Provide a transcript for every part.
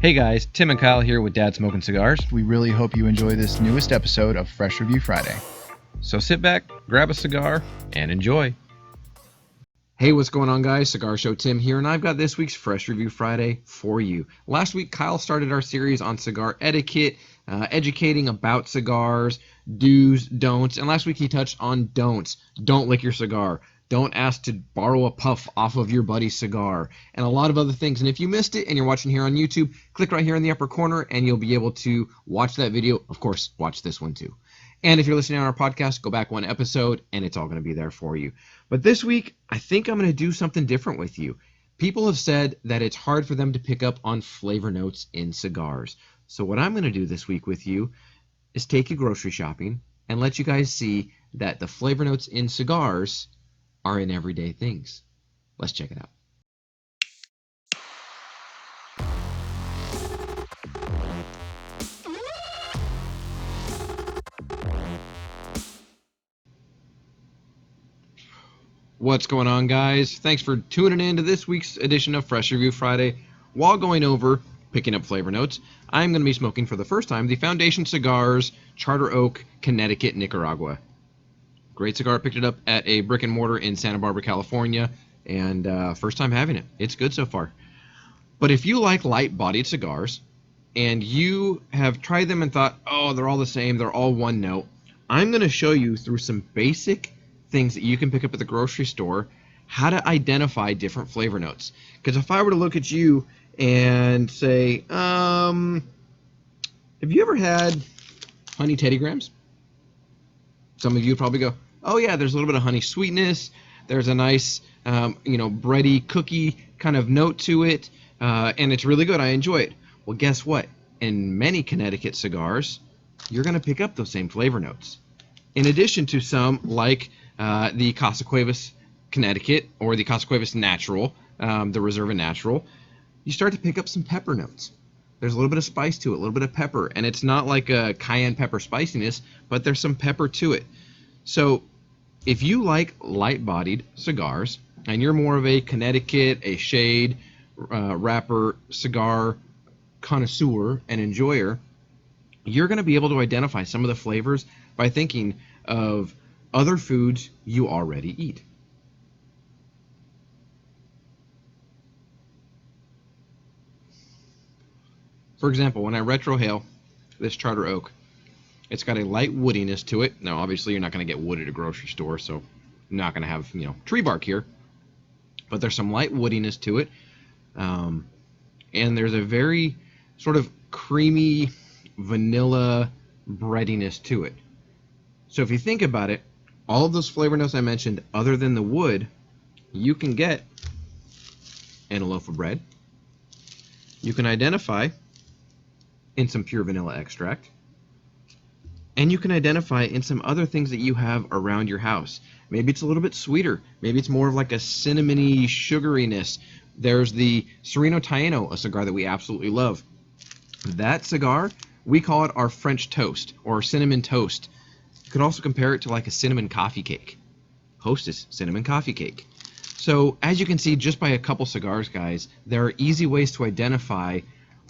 Hey guys, Tim and Kyle here with Dad Smoking Cigars. We really hope you enjoy this newest episode of Fresh Review Friday. So sit back, grab a cigar, and enjoy. Hey, what's going on, guys? Cigar Show Tim here, and I've got this week's Fresh Review Friday for you. Last week, Kyle started our series on cigar etiquette, educating about cigars, do's, don'ts, and last week he touched on don'ts. Don't lick your cigar. Don't ask to borrow a puff off of your buddy's cigar, and a lot of other things. And if you missed it and you're watching here on YouTube, click right here in the upper corner and you'll be able to watch that video. Of course, watch this one too. And if you're listening on our podcast, go back one episode and it's all going to be there for you. But this week, I think I'm going to do something different with you. People have said that it's hard for them to pick up on flavor notes in cigars. So what I'm going to do this week with you is take you grocery shopping and let you guys see that the flavor notes in cigars are in everyday things. Let's check it out. What's going on, guys? Thanks for tuning in to this week's edition of Fresh Review Friday. While going over picking up flavor notes, I'm going to be smoking for the first time the Foundation Cigars Charter Oak, Connecticut, Nicaragua. Great cigar. Picked it up at a brick and mortar in Santa Barbara, California, and first time having it. It's good so far. But if you like light-bodied cigars and you have tried them and thought, oh, they're all the same, they're all one note, I'm going to show you through some basic things that you can pick up at the grocery store how to identify different flavor notes. Because if I were to look at you and say, have you ever had honey Teddy Grahams? Some of you probably go, oh yeah, there's a little bit of honey sweetness. There's a nice, bready cookie kind of note to it, and it's really good. I enjoy it. Well, guess what? In many Connecticut cigars, you're going to pick up those same flavor notes. In addition to some like the Casa Cuevas Connecticut or the Casa Cuevas Natural, the Reserva Natural, you start to pick up some pepper notes. There's a little bit of spice to it, a little bit of pepper, and it's not like a cayenne pepper spiciness, but there's some pepper to it. So if you like light-bodied cigars and you're more of a Connecticut, a shade, wrapper, cigar connoisseur and enjoyer, you're going to be able to identify some of the flavors by thinking of other foods you already eat. For example, when I retrohale this Charter Oak, it's got a light woodiness to it. Now, obviously, you're not going to get wood at a grocery store, so I'm not going to have, tree bark here. But there's some light woodiness to it. And there's a very sort of creamy vanilla breadiness to it. So if you think about it, all of those flavor notes I mentioned, other than the wood, you can get in a loaf of bread. You can identify in some pure vanilla extract, and you can identify in some other things that you have around your house. Maybe it's a little bit sweeter. Maybe it's more of like a cinnamony sugariness. There's the Sereno Taino, a cigar that we absolutely love. That cigar, we call it our French toast or cinnamon toast. You could also compare it to like a cinnamon coffee cake. Hostess cinnamon coffee cake. So as you can see, just by a couple cigars, guys, there are easy ways to identify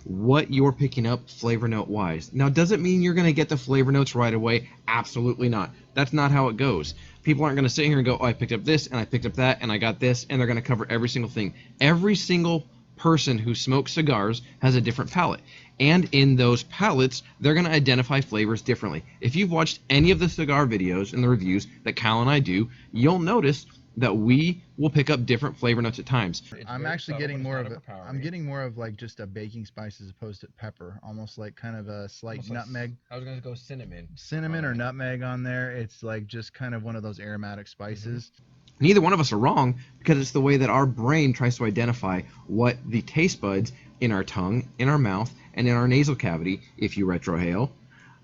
what you're picking up flavor note wise. Now, does it mean you're going to get the flavor notes right away? Absolutely not. That's not how it goes. People aren't going to sit here and go, oh, I picked up this and I picked up that and I got this, and they're going to cover every single thing. Every single person who smokes cigars has a different palate, and in those palates they're going to identify flavors differently. If you've watched any of the cigar videos and the reviews that Kyle and I do, you'll notice that we will pick up different flavor notes at times. I'm actually getting more of I'm getting more of like just a baking spice as opposed to pepper, almost like kind of a slight almost nutmeg. I was going to go cinnamon Or nutmeg on there. It's like just kind of one of those aromatic spices. Mm-hmm. Neither one of us are wrong, because it's the way that our brain tries to identify what the taste buds in our tongue, in our mouth, and in our nasal cavity, if you retrohale,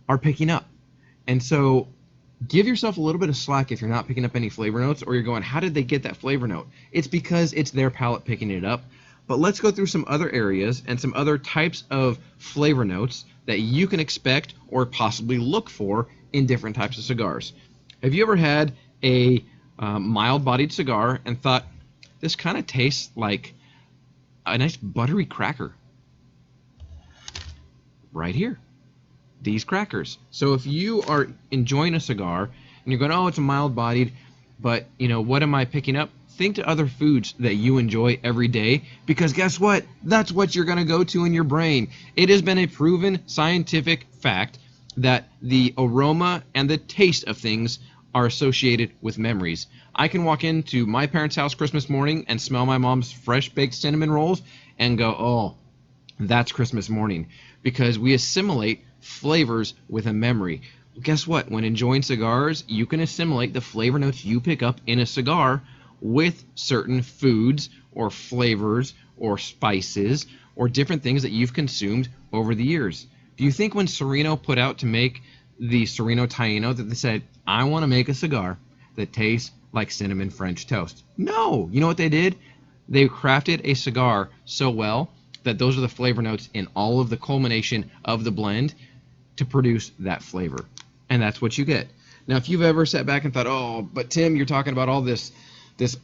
are picking up. And so give yourself a little bit of slack if you're not picking up any flavor notes, or you're going, how did they get that flavor note? It's because it's their palate picking it up. But let's go through some other areas and some other types of flavor notes that you can expect or possibly look for in different types of cigars. Have you ever had a mild-bodied cigar and thought, this kind of tastes like a nice buttery cracker? right here. These crackers. So if you are enjoying a cigar and you're going, oh, it's a mild bodied, but what am I picking up? Think to other foods that you enjoy every day, because guess what? That's what you're going to go to in your brain. It has been a proven scientific fact that the aroma and the taste of things are associated with memories. I can walk into my parents' house Christmas morning and smell my mom's fresh baked cinnamon rolls and go, oh, that's Christmas morning, because we assimilate flavors with a memory. Guess what? When enjoying cigars, you can assimilate the flavor notes you pick up in a cigar with certain foods or flavors or spices or different things that you've consumed over the years. Do you think when Sereno put out to make the Sereno Taino that they said, I want to make a cigar that tastes like cinnamon French toast? No. You know what they did? They crafted a cigar so well that those are the flavor notes in all of the culmination of the blend to produce that flavor. And that's what you get. Now, if you've ever sat back and thought, oh, but Tim, you're talking about all this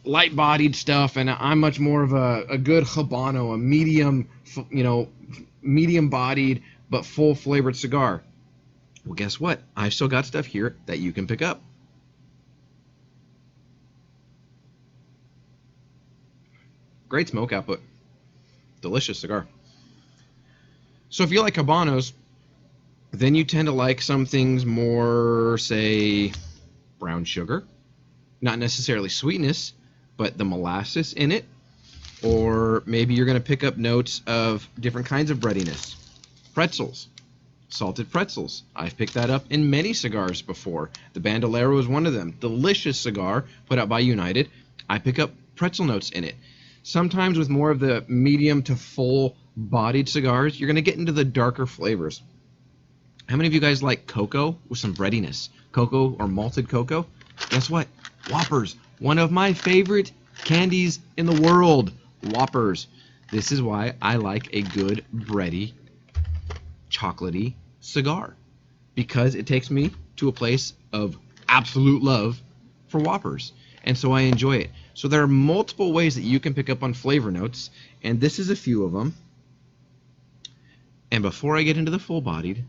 light-bodied stuff, and I'm much more of a good Habano, a medium-bodied but full-flavored cigar. Well, guess what? I've still got stuff here that you can pick up. Great smoke output. Delicious cigar. So if you like Habanos, then you tend to like some things more, say, brown sugar. Not necessarily sweetness, but the molasses in it. Or maybe you're going to pick up notes of different kinds of breadiness. Pretzels. Salted pretzels. I've picked that up in many cigars before. The Bandolero is one of them. Delicious cigar put out by United. I pick up pretzel notes in it. Sometimes with more of the medium to full-bodied cigars, you're going to get into the darker flavors. How many of you guys like cocoa with some breadiness? Cocoa or malted cocoa? Guess what? Whoppers. One of my favorite candies in the world. Whoppers. This is why I like a good bready, chocolatey cigar. Because it takes me to a place of absolute love for Whoppers. And so I enjoy it. So there are multiple ways that you can pick up on flavor notes, and this is a few of them. And before I get into the full-bodied,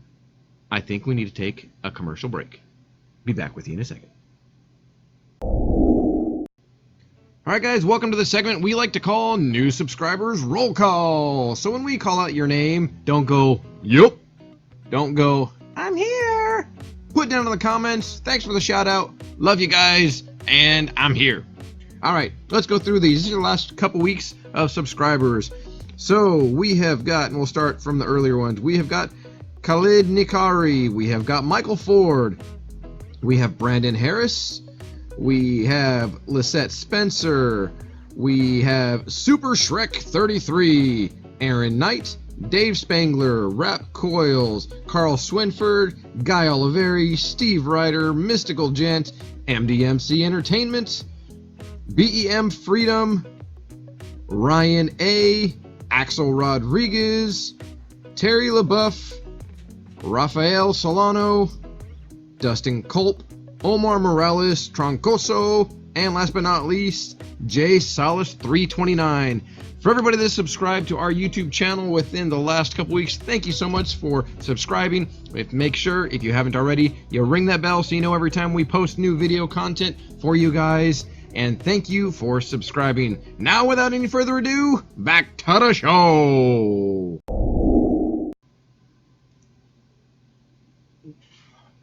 I think we need to take a commercial break. Be back with you in a second. All right, guys, welcome to the segment we like to call New Subscribers Roll Call. So when we call out your name, don't go, yup. Don't go, I'm here. Put down in the comments, thanks for the shout out. Love you guys, and I'm here. All right, let's go through these. These are the last couple weeks of subscribers. So we have got, and we'll start from the earlier ones. We have got Khalid Nikari. We have got Michael Ford. We have Brandon Harris. We have Lisette Spencer. We have Super Shrek 33. Aaron Knight. Dave Spangler. Rap Coils. Carl Swinford. Guy Oliveri. Steve Ryder. Mystical Gent. MDMC Entertainment. BEM Freedom. Ryan A. Axel Rodriguez. Terry LaBeouf. Rafael Solano. Dustin Culp. Omar Morales, Troncoso, and last but not least, Jay Salas 329. For everybody that's subscribed to our YouTube channel within the last couple weeks, thank you so much for subscribing. Make sure, if you haven't already, you ring that bell so you know every time we post new video content for you guys. And thank you for subscribing. Now, without any further ado, back to the show.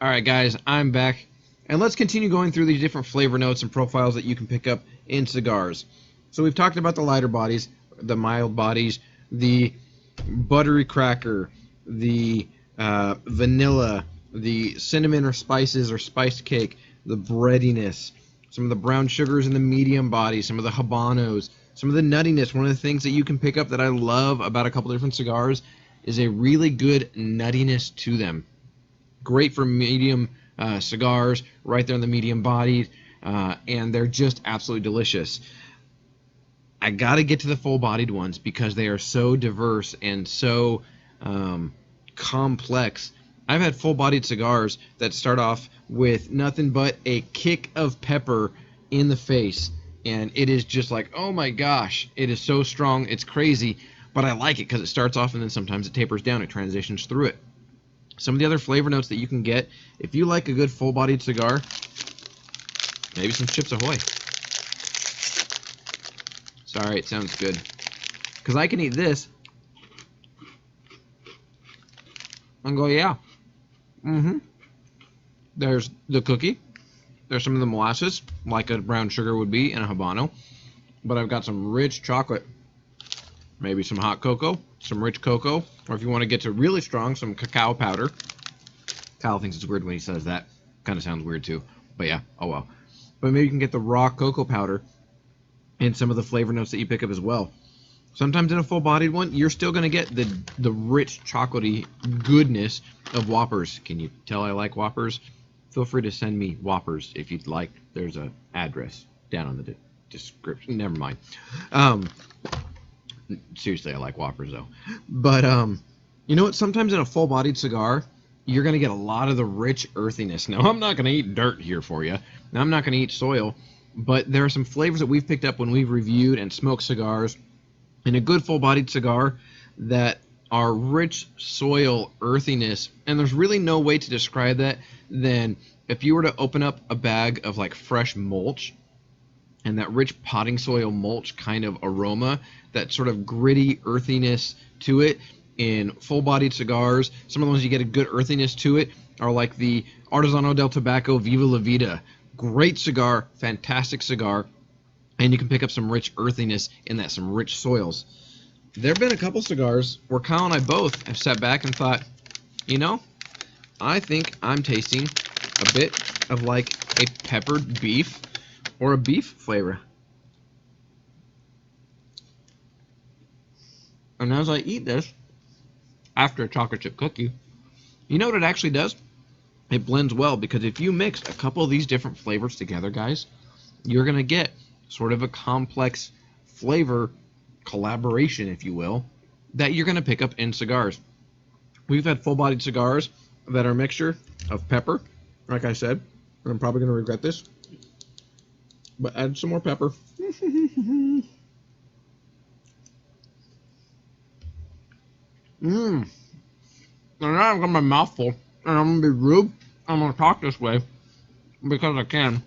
All right, guys, I'm back. And let's continue going through these different flavor notes and profiles that you can pick up in cigars. So we've talked about the lighter bodies, the mild bodies, the buttery cracker, the vanilla, the cinnamon or spices or spiced cake, the breadiness, some of the brown sugars in the medium body, some of the habanos, some of the nuttiness. One of the things that you can pick up that I love about a couple different cigars is a really good nuttiness to them. Great for medium cigars, right there in the medium bodied, and they're just absolutely delicious. I got to get to the full-bodied ones because they are so diverse and so complex. I've had full-bodied cigars that start off with nothing but a kick of pepper in the face, and it is just like, oh my gosh, it is so strong, it's crazy. but I like it because it starts off and then sometimes it tapers down. It transitions through it. Some of the other flavor notes that you can get, if you like a good full-bodied cigar, maybe some Chips Ahoy. Sorry, it sounds good. Because I can eat this and go, yeah. There's the cookie. There's some of the molasses, like a brown sugar would be in a Habano. But I've got some rich chocolate. Maybe some hot cocoa, some rich cocoa. Or if you want to get to really strong, some cacao powder. Kyle thinks it's weird when he says that. Kind of sounds weird too. But yeah, oh well. But maybe you can get the raw cocoa powder and some of the flavor notes that you pick up as well. Sometimes in a full-bodied one, you're still going to get the rich, chocolatey goodness of Whoppers. Can you tell I like Whoppers? Feel free to send me Whoppers if you'd like. There's an address down on the description. Never mind. Seriously, I like Whoppers, though. But, you know what? Sometimes in a full-bodied cigar, you're going to get a lot of the rich earthiness. Now, I'm not going to eat dirt here for you. Now, I'm not going to eat soil. But there are some flavors that we've picked up when we've reviewed and smoked cigars in a good full-bodied cigar that are rich soil earthiness, and there's really no way to describe that than if you were to open up a bag of like fresh mulch and that rich potting soil mulch kind of aroma, that sort of gritty earthiness to it in full-bodied cigars. Some of the ones you get a good earthiness to it are like the Artesano del Tobacco Viva La Vida. Great cigar, fantastic cigar. And you can pick up some rich earthiness in that, some rich soils. There have been a couple cigars where Kyle and I both have sat back and thought, you know, I think I'm tasting a bit of like a peppered beef or a beef flavor. And as I eat this, after a chocolate chip cookie, you know what it actually does? It blends well, because if you mix a couple of these different flavors together, guys, you're going to get sort of a complex flavor collaboration, if you will, that you're going to pick up in cigars. We've had full-bodied cigars that are a mixture of pepper, like I said, and I'm probably going to regret this, but add some more pepper. And now I've got my mouth full, and I'm going to be rude. I'm going to talk this way because I can.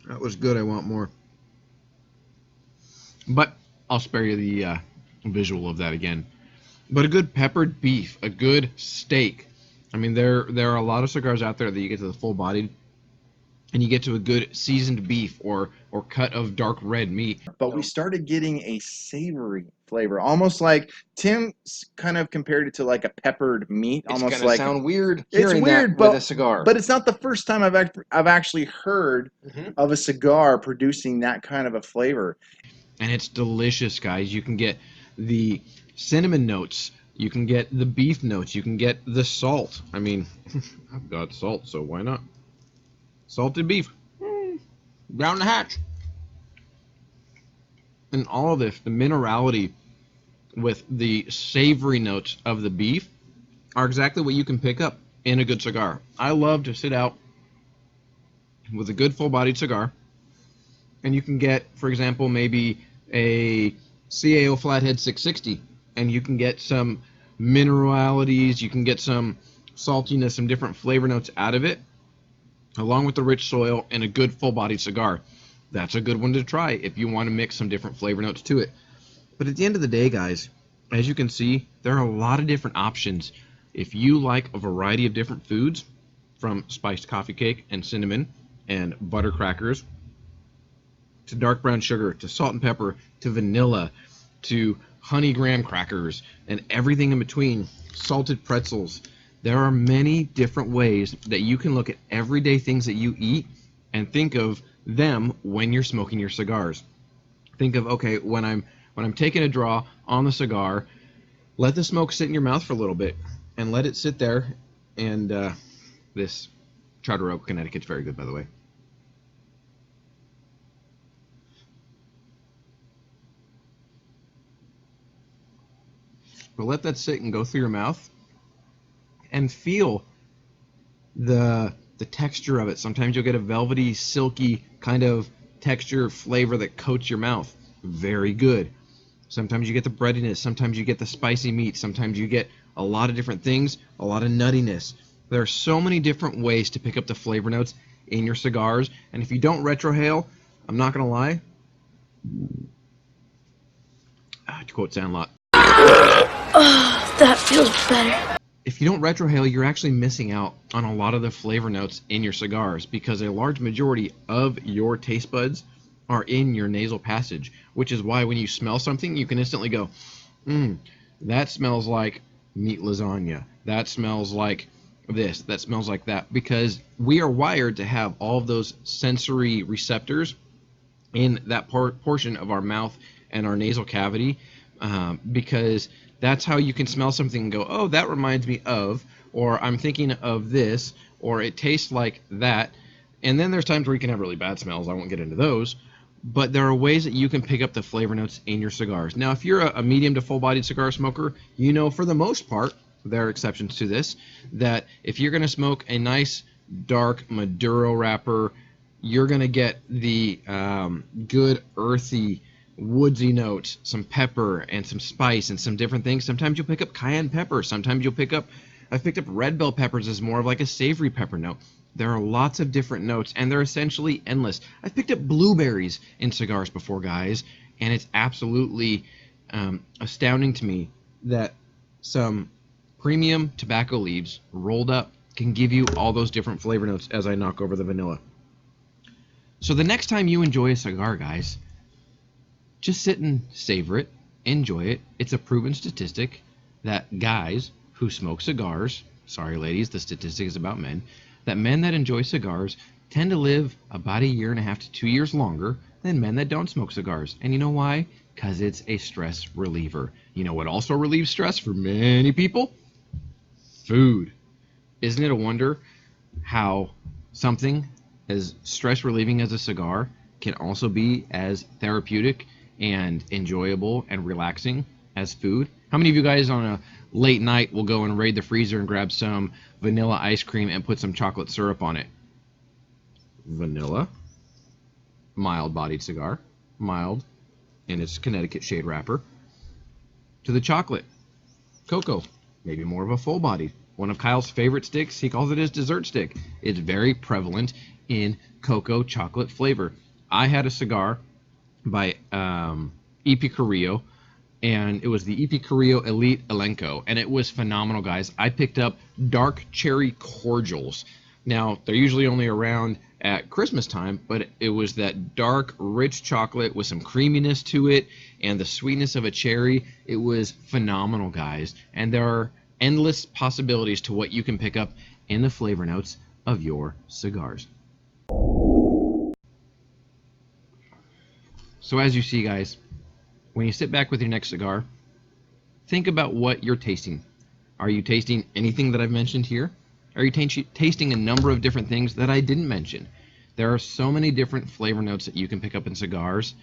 That was good. I want more. But I'll spare you the visual of that again. But a good peppered beef, a good steak. I mean, there are a lot of cigars out there that you get to the full bodied, and you get to a good seasoned beef or cut of dark red meat. But we started getting a savory flavor, almost like Tim kind of compared it to like a peppered meat, It's almost gonna like sound weird it's hearing weird, that with a cigar. but it's not the first time I've actually heard of a cigar producing that kind of a flavor. And it's delicious, guys. You can get the cinnamon notes, you can get the beef notes, you can get the salt. I mean, I've got salt, so why not? Salted beef. Down the hatch. And all of this, the minerality with the savory notes of the beef, are exactly what you can pick up in a good cigar. I love to sit out with a good full-bodied cigar, and you can get, for example, maybe a CAO Flathead 660, and you can get some mineralities, you can get some saltiness, some different flavor notes out of it, along with the rich soil and a good full-bodied cigar. That's a good one to try if you want to mix some different flavor notes to it. But at the end of the day, guys, as you can see, there are a lot of different options. If you like a variety of different foods, from spiced coffee cake and cinnamon and butter crackers, to dark brown sugar, to salt and pepper, to vanilla, to honey graham crackers, and everything in between, salted pretzels, there are many different ways that you can look at everyday things that you eat and think of them when you're smoking your cigars. Think of, okay, when I'm taking a draw on the cigar, let the smoke sit in your mouth for a little bit and let it sit there. And this Charter Oak, Connecticut's very good, by the way. But let that sit and go through your mouth and feel the texture of it. Sometimes you'll get a velvety, silky kind of texture flavor that coats your mouth. Very good. Sometimes you get the breadiness, sometimes you get the spicy meat, sometimes you get a lot of different things, a lot of nuttiness. There are so many different ways to pick up the flavor notes in your cigars, and if you don't retrohale, I'm not going to lie, to quote Sandlot, oh, that feels better. If you don't retrohale, you're actually missing out on a lot of the flavor notes in your cigars because a large majority of your taste buds are in your nasal passage, which is why when you smell something, you can instantly go, that smells like meat lasagna. That smells like this. That smells like that. Because we are wired to have all of those sensory receptors in that portion of our mouth and our nasal cavity, because that's how you can smell something and go, oh, that reminds me of, or I'm thinking of this, or it tastes like that. And then there's times where you can have really bad smells. I won't get into those. But there are ways that you can pick up the flavor notes in your cigars. Now, if you're a medium to full-bodied cigar smoker, you know for the most part, there are exceptions to this, that if you're going to smoke a nice, dark Maduro wrapper, you're going to get the good, earthy, woodsy notes, some pepper and some spice and some different things. Sometimes you'll pick up cayenne pepper. Sometimes you'll pick up, I've picked up red bell peppers as more of like a savory pepper note. There are lots of different notes, and they're essentially endless. I've picked up blueberries in cigars before, guys, and it's absolutely astounding to me that some premium tobacco leaves rolled up can give you all those different flavor notes as I knock over the vanilla. So the next time you enjoy a cigar, guys, just sit and savor it, enjoy it. It's a proven statistic that guys who smoke cigars, sorry ladies, the statistic is about men, that men that enjoy cigars tend to live about 1.5 to 2 years longer than men that don't smoke cigars. And you know why? Because it's a stress reliever. You know what also relieves stress for many people? Food. Isn't it a wonder how something as stress relieving as a cigar can also be as therapeutic and enjoyable and relaxing as food? How many of you guys on a late night will go and raid the freezer and grab some vanilla ice cream and put some chocolate syrup on it? Vanilla, mild bodied cigar, mild in its Connecticut shade wrapper, to the chocolate, cocoa, maybe more of a full bodied. One of Kyle's favorite sticks, he calls it his dessert stick. It's very prevalent in cocoa chocolate flavor. I had a cigar by E.P. Carrillo, and it was the E.P. Carrillo Elite Elenco, and it was phenomenal, guys. I picked up dark cherry cordials. Now, they're usually only around at Christmas time, but it was that dark, rich chocolate with some creaminess to it and the sweetness of a cherry. It was phenomenal, guys, and there are endless possibilities to what you can pick up in the flavor notes of your cigars. So as you see, guys, when you sit back with your next cigar, think about what you're tasting. Are you tasting anything that I've mentioned here? Are you tasting a number of different things that I didn't mention? There are so many different flavor notes that you can pick up in cigars.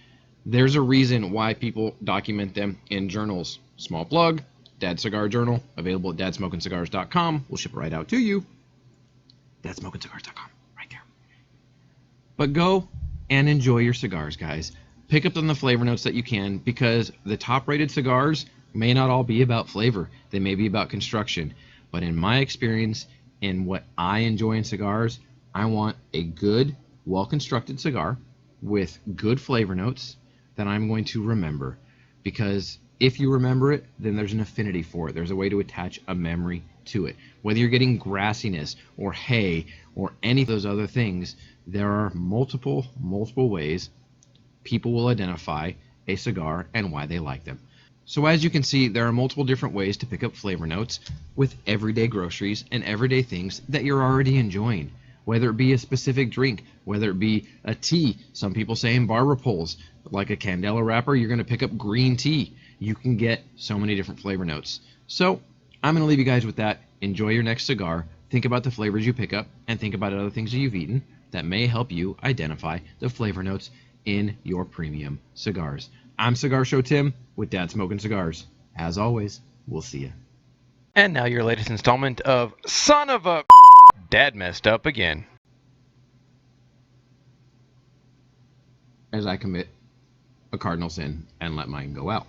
There's a reason why people document them in journals. Small plug, Dad Cigar Journal, available at dadsmokingcigars.com. We'll ship it right out to you. dadsmokingcigars.com, right there. But go and enjoy your cigars, guys. Pick up on the flavor notes that you can, because the top-rated cigars may not all be about flavor. They may be about construction. But in my experience, in what I enjoy in cigars, I want a good, well-constructed cigar with good flavor notes that I'm going to remember. Because if you remember it, then there's an affinity for it. There's a way to attach a memory to it. Whether you're getting grassiness or hay or any of those other things, there are multiple ways people will identify a cigar and why they like them. So as you can see, there are multiple different ways to pick up flavor notes with everyday groceries and everyday things that you're already enjoying. Whether it be a specific drink, whether it be a tea. Some people say in barber poles, like a Candela wrapper, you're going to pick up green tea. You can get so many different flavor notes. So I'm going to leave you guys with that. Enjoy your next cigar. Think about the flavors you pick up and think about other things that you've eaten that may help you identify the flavor notes in your premium cigars. I'm Cigar Show Tim with Dad Smoking Cigars. As always, We'll see ya. And now your latest installment of Son of a Dad Messed Up Again. As I commit a cardinal sin and let mine go out.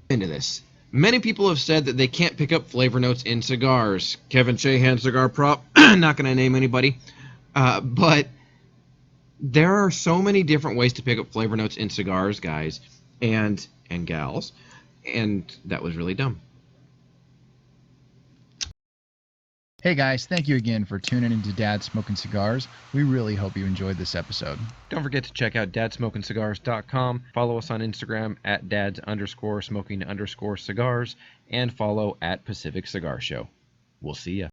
Into this. Many people have said that they can't pick up flavor notes in cigars. Kevin Shahan, cigar prop, not going to name anybody, but there are so many different ways to pick up flavor notes in cigars, guys and gals, and that was really dumb. Hey guys, thank you again for tuning into Dad Smoking Cigars. We really hope you enjoyed this episode. Don't forget to check out dadsmokingcigars.com. Follow us on Instagram at dads_smoking_cigars and follow at Pacific Cigar Show. We'll see ya.